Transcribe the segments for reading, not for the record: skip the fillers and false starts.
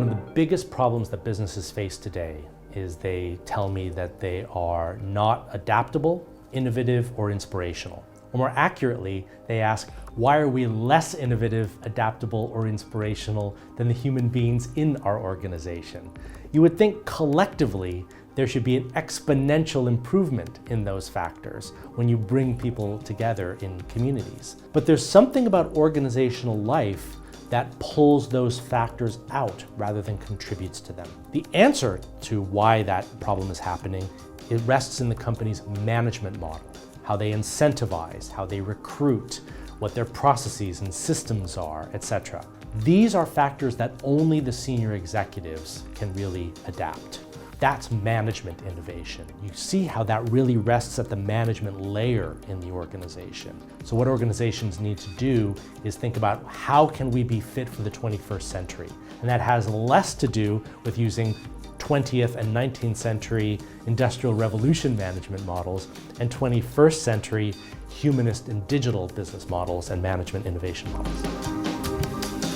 One of the biggest problems that businesses face today is they tell me that they are not adaptable, innovative, or inspirational. Or more accurately, they ask, why are we less innovative, adaptable, or inspirational than the human beings in our organization? You would think collectively there should be an exponential improvement in those factors when you bring people together in communities. But there's something about organizational life that pulls those factors out rather than contributes to them. The answer to why that problem is happening, it rests in the company's management model, how they incentivize, how they recruit, what their processes and systems are, etc. These are factors that only the senior executives can really adapt. That's management innovation. You see how that really rests at the management layer in the organization. So what organizations need to do is think about how can we be fit for the 21st century? And that has less to do with using 20th and 19th century industrial revolution management models and 21st century humanist and digital business models and management innovation models.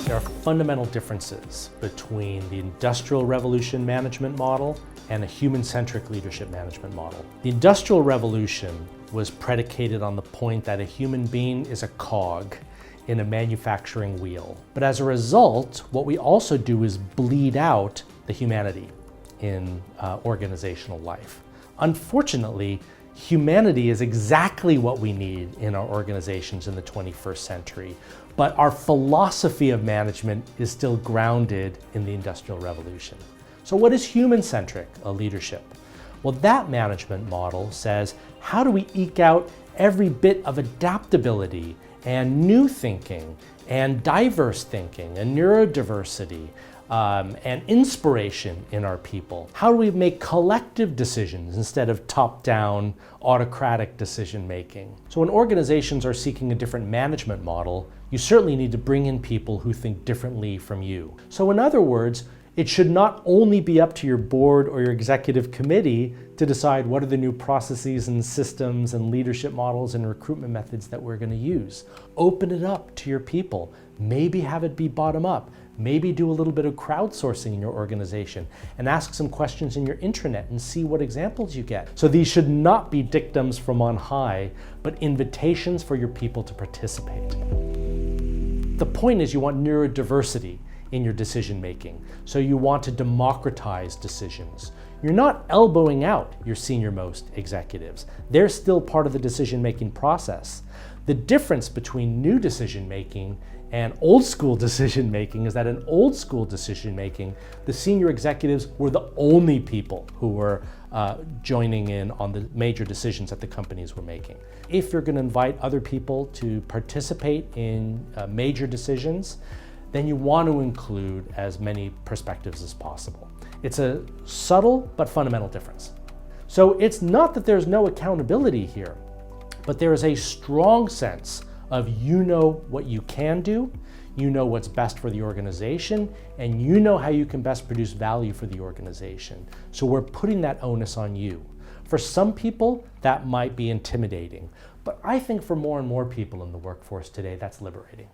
There are fundamental differences between the Industrial Revolution management model and a human-centric leadership management model. The Industrial Revolution was predicated on the point that a human being is a cog in a manufacturing wheel. But as a result, what we also do is bleed out the humanity in organizational life. Unfortunately, humanity is exactly what we need in our organizations in the 21st century, but our philosophy of management is still grounded in the Industrial Revolution. So what is human-centric leadership? Well, that management model says, how do we eke out every bit of adaptability and new thinking and diverse thinking and neurodiversity and inspiration in our people? How do we make collective decisions instead of top-down autocratic decision-making? So when organizations are seeking a different management model, you certainly need to bring in people who think differently from you. So in other words, it should not only be up to your board or your executive committee to decide what are the new processes and systems and leadership models and recruitment methods that we're going to use. Open it up to your people. Maybe have it be bottom up. Maybe do a little bit of crowdsourcing in your organization and ask some questions in your intranet and see what examples you get. So these should not be dictums from on high, but invitations for your people to participate. The point is you want neurodiversity in your decision making. So you want to democratize decisions. You're not elbowing out your senior-most executives. They're still part of the decision-making process. The difference between new decision-making and old school decision-making is that in old school decision-making, the senior executives were the only people who were joining in on the major decisions that the companies were making. If you're going to invite other people to participate in major decisions, then you want to include as many perspectives as possible. It's a subtle but fundamental difference. So it's not that there's no accountability here, but there is a strong sense of you know what you can do, you know what's best for the organization, and you know how you can best produce value for the organization. So we're putting that onus on you. For some people, that might be intimidating, but I think for more and more people in the workforce today, that's liberating.